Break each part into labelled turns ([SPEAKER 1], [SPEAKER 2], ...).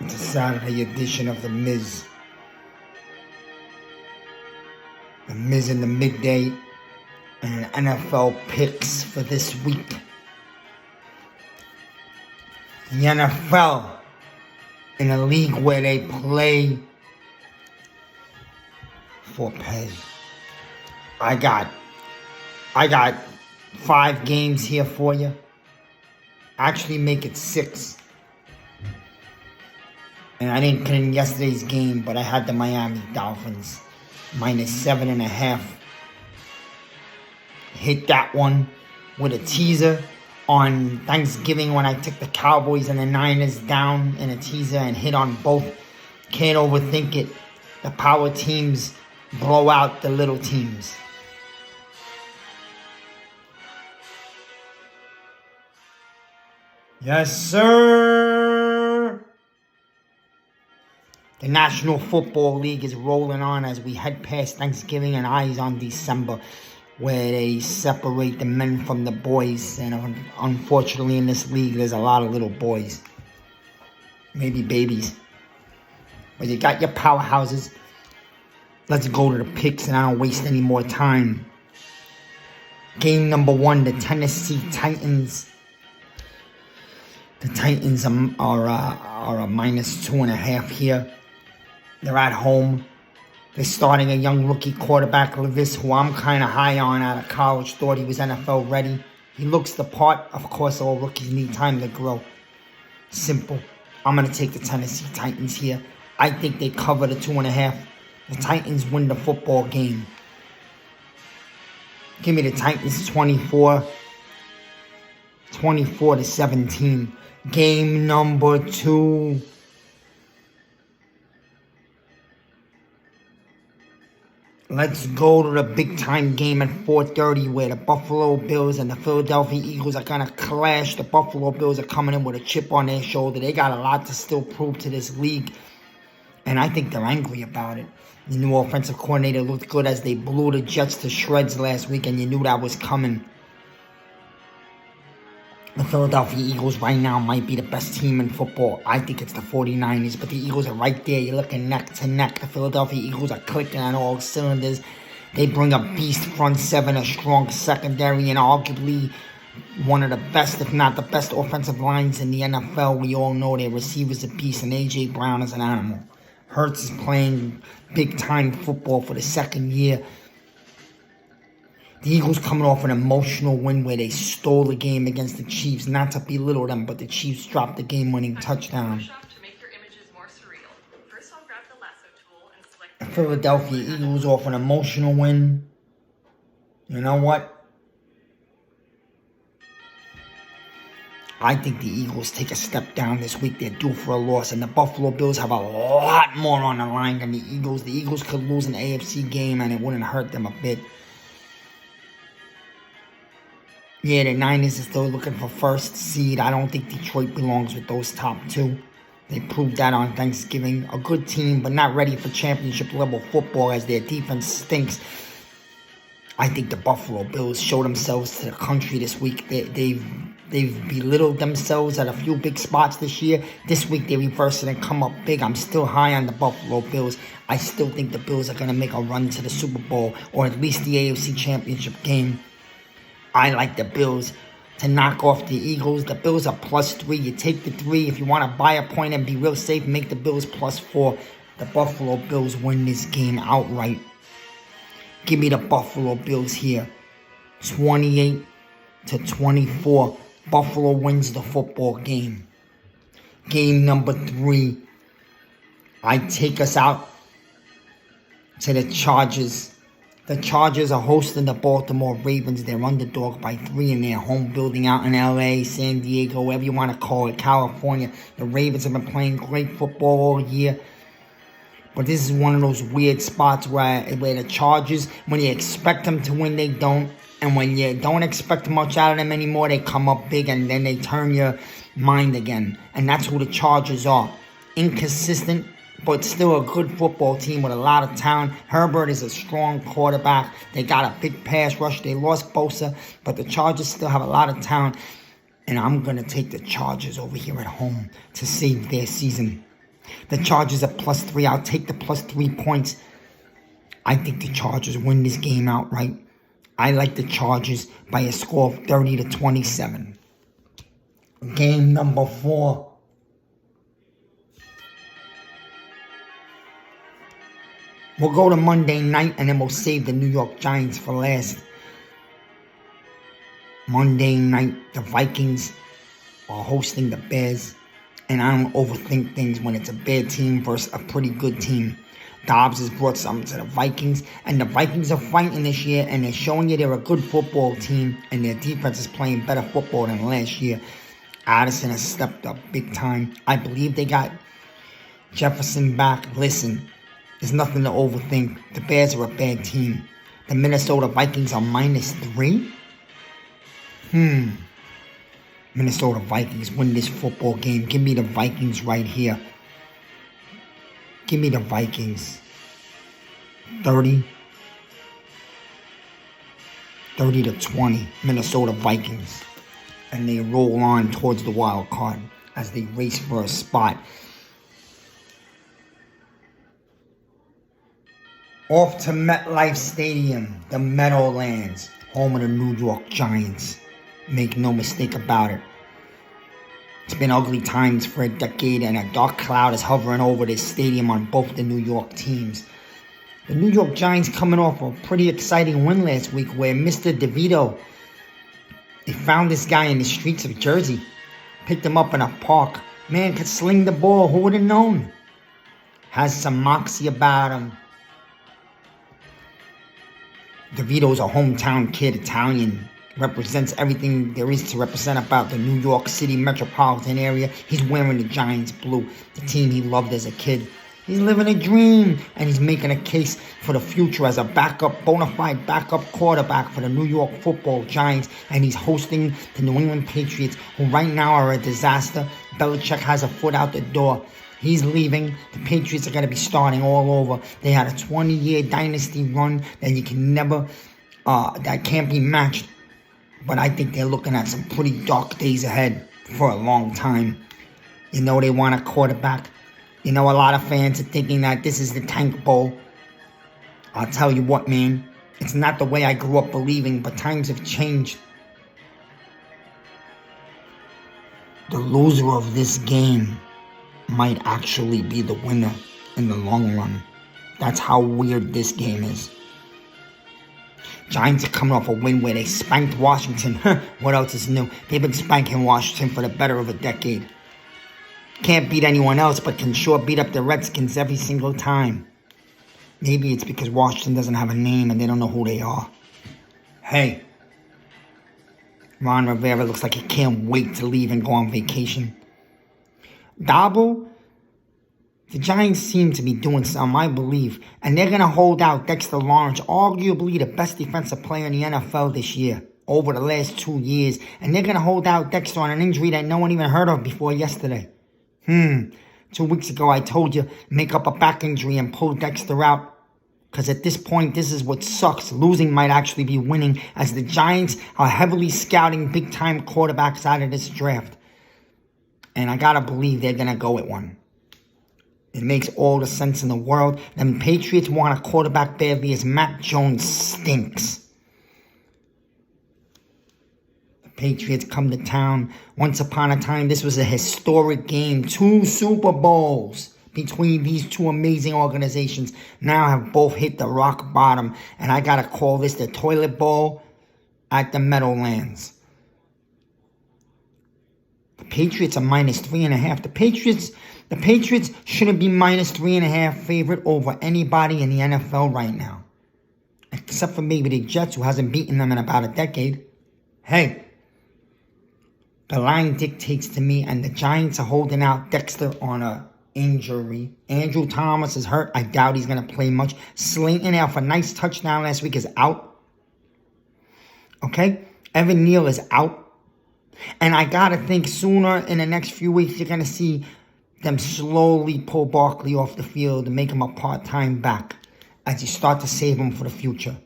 [SPEAKER 1] It's a Saturday edition of the MIZ. The MIZ in the midday and NFL picks for this week. The NFL, in a league where they play for pay. I got 5 games here for you. Actually make it 6. And I didn't put in yesterday's game, but I had the Miami Dolphins -7.5. Hit that one with a teaser on Thanksgiving when I took the Cowboys and the Niners down in a teaser and hit on both. Can't overthink it. The power teams blow out the little teams. Yes, sir. The National Football League is rolling on as we head past Thanksgiving and eyes on December, where they separate the men from the boys. And unfortunately in this league, there's a lot of little boys. Maybe babies. But you got your powerhouses. Let's go to the picks and I don't waste any more time. Game number 1, the Tennessee Titans. The Titans are a -2.5 here. They're at home. They're starting a young rookie quarterback, Levis, who I'm kind of high on out of college. Thought he was NFL ready. He looks the part. Of course, all rookies need time to grow. Simple. I'm going to take the Tennessee Titans here. I think they cover the 2.5. The Titans win the football game. Give me the Titans 24-17. Game number 2. Let's go to the big-time game at 4:30 where the Buffalo Bills and the Philadelphia Eagles are going to clash. The Buffalo Bills are coming in with a chip on their shoulder. They got a lot to still prove to this league, and I think they're angry about it. The new offensive coordinator looked good as they blew the Jets to shreds last week, and you knew that was coming. The Philadelphia Eagles right now might be the best team in football. I think it's the 49ers, but the Eagles are right there. You're looking neck to neck. The Philadelphia Eagles are clicking on all cylinders. They bring a beast front seven, a strong secondary, and arguably one of the best, if not the best, offensive lines in the NFL. We all know their receivers a beast, and A.J. Brown is an animal. Hurts is playing big-time football for the second year. The Eagles coming off an emotional win where they stole the game against the Chiefs. Not to belittle them, but the Chiefs dropped the game-winning touchdown. The Philadelphia Eagles off an emotional win. You know what? I think the Eagles take a step down this week. They're due for a loss. And the Buffalo Bills have a lot more on the line than the Eagles. The Eagles could lose an AFC game and it wouldn't hurt them a bit. Yeah, the Niners are still looking for first seed. I don't think Detroit belongs with those top 2. They proved that on Thanksgiving. A good team, but not ready for championship-level football as their defense stinks. I think the Buffalo Bills show themselves to the country this week. They've belittled themselves at a few big spots this year. This week they reverse it and come up big. I'm still high on the Buffalo Bills. I still think the Bills are going to make a run to the Super Bowl or at least the AFC Championship game. I like the Bills to knock off the Eagles. The Bills are +3. You take the 3. If you want to buy a point and be real safe, make the Bills +4. The Buffalo Bills win this game outright. Give me the Buffalo Bills here. 28-24. Buffalo wins the football game. Game number 3. I take us out to the Chargers. The Chargers are hosting the Baltimore Ravens. They're underdog by 3 in their home building out in L.A., San Diego, whatever you want to call it, California. The Ravens have been playing great football all year. But this is one of those weird spots where the Chargers, when you expect them to win, they don't. And when you don't expect much out of them anymore, they come up big and then they turn your mind again. And that's who the Chargers are. Inconsistent, but still a good football team with a lot of talent. Herbert is a strong quarterback. They got a big pass rush. They lost Bosa, but the Chargers still have a lot of talent. And I'm going to take the Chargers over here at home to save their season. The Chargers are +3. I'll take the +3 points. I think the Chargers win this game outright. I like the Chargers by a score of 30-27. Game number 4. We'll go to Monday night and then we'll save the New York Giants for last. Monday night, the Vikings are hosting the Bears. And I don't overthink things when it's a bad team versus a pretty good team. Dobbs has brought something to the Vikings. And the Vikings are fighting this year. And they're showing you they're a good football team. And their defense is playing better football than last year. Addison has stepped up big time. I believe they got Jefferson back. Listen, there's nothing to overthink. The Bears are a bad team. The Minnesota Vikings are -3. Minnesota Vikings win this football game. Give me the Vikings right here. Give me the Vikings. 30-20. Minnesota Vikings. And they roll on towards the wild card as they race for a spot. Off to MetLife Stadium, the Meadowlands, home of the New York Giants. Make no mistake about it. It's been ugly times for a decade, and a dark cloud is hovering over this stadium on both the New York teams. The New York Giants coming off a pretty exciting win last week where Mr. DeVito, they found this guy in the streets of Jersey, picked him up in a park. Man could sling the ball, who would have known? Has some moxie about him. DeVito's a hometown kid, Italian. Represents everything there is to represent about the New York City metropolitan area. He's wearing the Giants blue, the team he loved as a kid. He's living a dream, and he's making a case for the future as a backup, bona fide backup quarterback for the New York Football Giants, and he's hosting the New England Patriots, who right now are a disaster. Belichick has a foot out the door. He's leaving. The Patriots are going to be starting all over. They had a 20-year dynasty run that you can never, that can't be matched. But I think they're looking at some pretty dark days ahead for a long time. You know they want a quarterback. You know a lot of fans are thinking that this is the Tank Bowl. I'll tell you what, man. It's not the way I grew up believing, but times have changed. The loser of this game might actually be the winner in the long run. That's how weird this game is. Giants are coming off a win where they spanked Washington. What else is new? They've been spanking Washington for the better of a decade. Can't beat anyone else, but can sure beat up the Redskins every single time. Maybe it's because Washington doesn't have a name and they don't know who they are. Hey, Ron Rivera looks like he can't wait to leave and go on vacation. Dabo, the Giants seem to be doing something, I believe, and they're going to hold out Dexter Lawrence, arguably the best defensive player in the NFL this year, over the last 2 years, and they're going to hold out Dexter on an injury that no one even heard of before yesterday. 2 weeks ago I told you, make up a back injury and pull Dexter out, because at this point, this is what sucks. Losing might actually be winning, as the Giants are heavily scouting big-time quarterbacks out of this draft, and I got to believe they're going to go at one. It makes all the sense in the world. The Patriots want a quarterback badly as Mac Jones stinks. The Patriots come to town. Once upon a time, this was a historic game. 2 Super Bowls between these two amazing organizations now have both hit the rock bottom. And I got to call this the toilet bowl at the Meadowlands. The Patriots are -3.5. The Patriots shouldn't be -3.5 favorite over anybody in the NFL right now. Except for maybe the Jets, who hasn't beaten them in about a decade. Hey, the line dictates to me, and the Giants are holding out Dexter on a injury. Andrew Thomas is hurt. I doubt he's going to play much. Slayton, off a nice touchdown last week, is out. Okay? Evan Neal is out. And I got to think sooner in the next few weeks, you're going to see them slowly pull Barkley off the field and make him a part-time back as you start to save him for the future.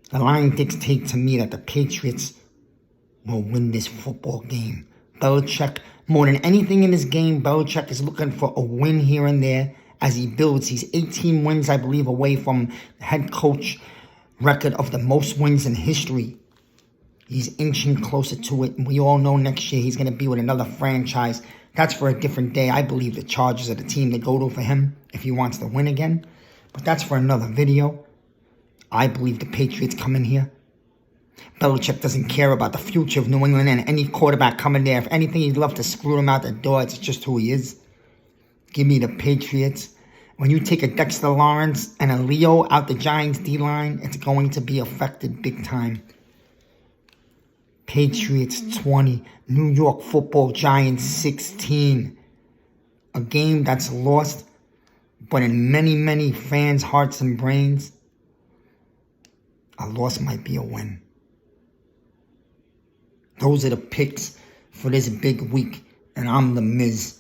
[SPEAKER 1] The line dictates to me that the Patriots will win this football game Belichick, more than anything in this game, Belichick is looking for a win here and there as he builds. He's 18 wins, I believe, away from the head coach record of the most wins in history. He's inching closer to it, and we all know next year he's going to be with another franchise. That's for a different day. I believe the Chargers are the team to go to for him if he wants to win again. But that's for another video. I believe the Patriots come in here. Belichick doesn't care about the future of New England and any quarterback coming there. If anything, he'd love to screw him out the door. It's just who he is. Give me the Patriots. When you take a Dexter Lawrence and a Leo out the Giants D-line, it's going to be affected big time. Patriots 20, New York Football Giants 16. A game that's lost, but in many, many fans' hearts and brains, a loss might be a win. Those are the picks for this big week, and I'm the Miz.